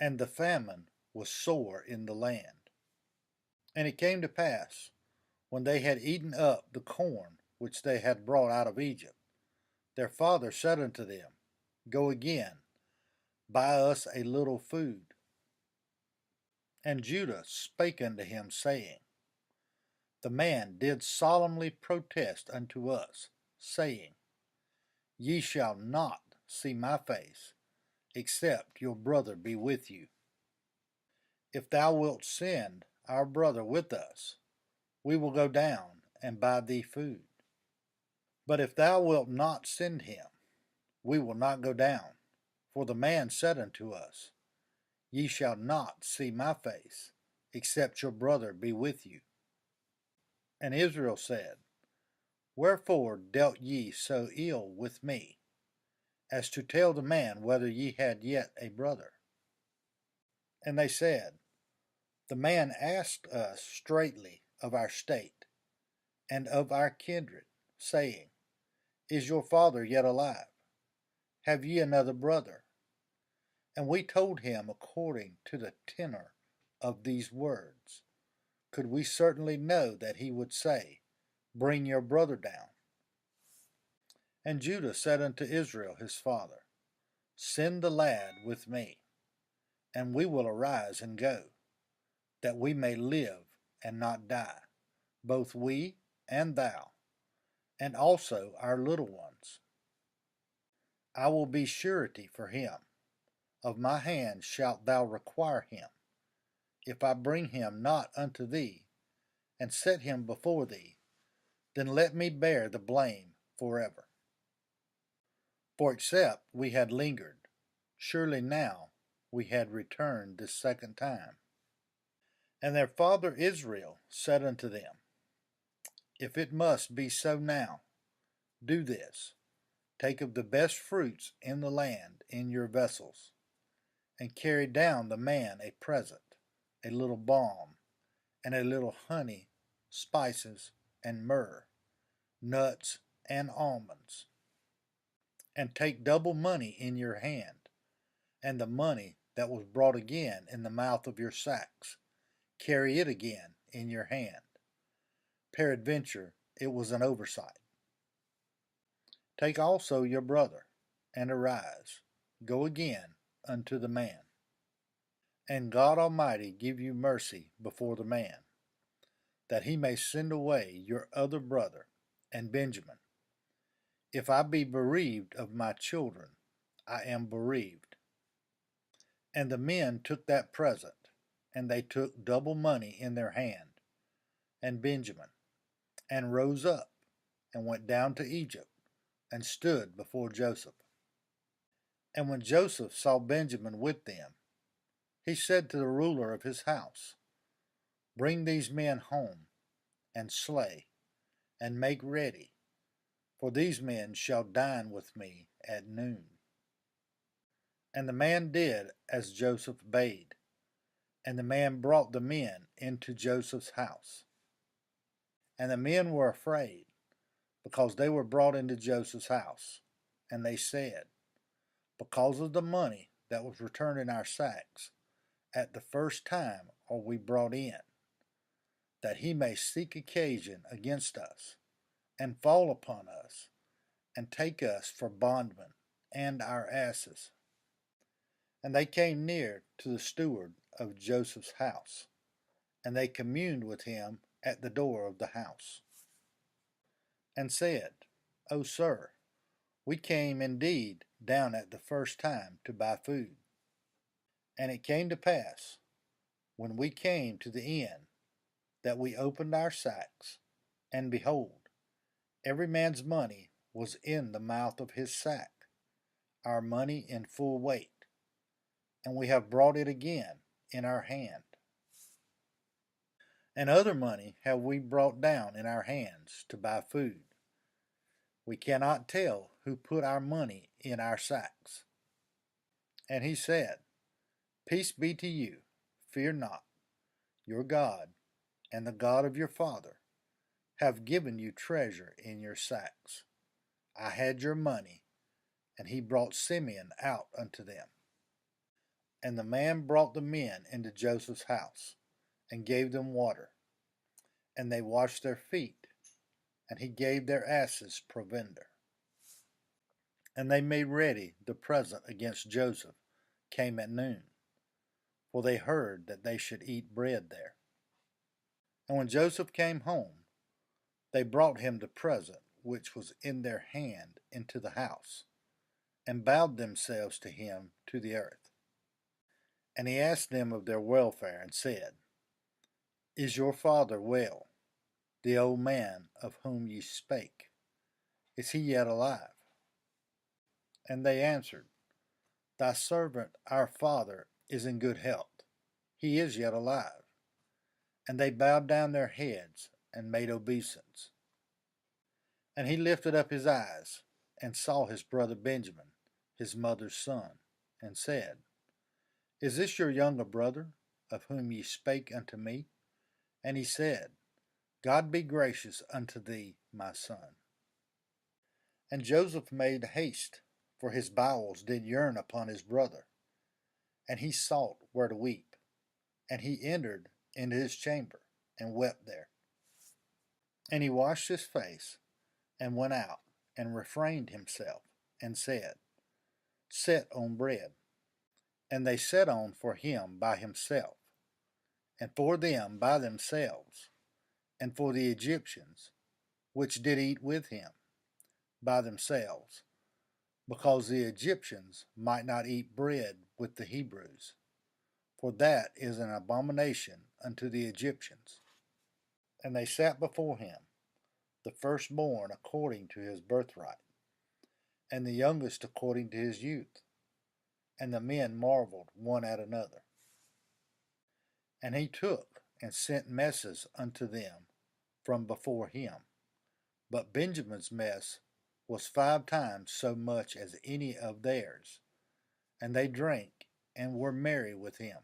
and the famine was sore in the land. And it came to pass, when they had eaten up the corn which they had brought out of Egypt, their father said unto them, Go again, buy us a little food. And Judah spake unto him, saying, The man did solemnly protest unto us, saying, Ye shall not see my face, except your brother be with you. If thou wilt send our brother with us, we will go down and buy thee food. But if thou wilt not send him, we will not go down. For the man said unto us, Ye shall not see my face, except your brother be with you. And Israel said, Wherefore dealt ye so ill with me, as to tell the man whether ye had yet a brother? And they said, The man asked us straitly of our state, and of our kindred, saying, Is your father yet alive? Have ye another brother? And we told him according to the tenor of these words. Could we certainly know that he would say, Bring your brother down? And Judah said unto Israel his father, Send the lad with me, and we will arise and go, that we may live and not die, both we and thou, and also our little ones. I will be surety for him. Of my hand shalt thou require him, if I bring him not unto thee, and set him before thee, then let me bear the blame forever. For except we had lingered, surely now we had returned this second time. And their father Israel said unto them, If it must be so now, do this, take of the best fruits in the land in your vessels, and carry down the man a present, a little balm, and a little honey, spices, and myrrh, nuts, and almonds. And take double money in your hand, and the money that was brought again in the mouth of your sacks, carry it again in your hand. Peradventure it was an oversight. Take also your brother, and arise, go again unto the man. And God Almighty give you mercy before the man, that he may send away your other brother, and Benjamin. If I be bereaved of my children, I am bereaved. And the men took that present, and they took double money in their hand, and Benjamin, and rose up, and went down to Egypt, and stood before Joseph. And when Joseph saw Benjamin with them, he said to the ruler of his house, Bring these men home, and slay, and make ready, for these men shall dine with me at noon. And the man did as Joseph bade, and the man brought the men into Joseph's house. And the men were afraid, because they were brought into Joseph's house. And they said, Because of the money that was returned in our sacks, at the first time are we brought in, that he may seek occasion against us, and fall upon us, and take us for bondmen and our asses. And they came near to the steward of Joseph's house, and they communed with him at the door of the house, and said, O sir, we came indeed down at the first time to buy food. And it came to pass, when we came to the inn, that we opened our sacks, and behold, every man's money was in the mouth of his sack, our money in full weight, and we have brought it again in our hand. And other money have we brought down in our hands to buy food. We cannot tell who put our money in our sacks. And he said, Peace be to you, fear not. Your God, and the God of your father, have given you treasure in your sacks. I had your money, and he brought Simeon out unto them. And the man brought the men into Joseph's house, and gave them water, and they washed their feet, and he gave their asses provender. And they made ready the present against Joseph came at noon, for they heard that they should eat bread there. And when Joseph came home, they brought him the present which was in their hand into the house, and bowed themselves to him to the earth. And he asked them of their welfare, and said, Is your father well, the old man of whom ye spake? Is he yet alive? And they answered, Thy servant our father is in good health. He is yet alive. And they bowed down their heads, and made obeisance. And he lifted up his eyes, and saw his brother Benjamin, his mother's son, and said, Is this your younger brother, of whom ye spake unto me? And he said, God be gracious unto thee, my son. And Joseph made haste, for his bowels did yearn upon his brother. And he sought where to weep. And he entered into his chamber, and wept there. And he washed his face, and went out, and refrained himself, and said, Set on bread. And they set on for him by himself, and for them by themselves, and for the Egyptians, which did eat with him, by themselves, because the Egyptians might not eat bread with the Hebrews, for that is an abomination unto the Egyptians. And they sat before him, the firstborn according to his birthright, and the youngest according to his youth. And the men marveled one at another. And he took and sent messes unto them from before him. But Benjamin's mess was 5 times so much as any of theirs. And they drank and were merry with him.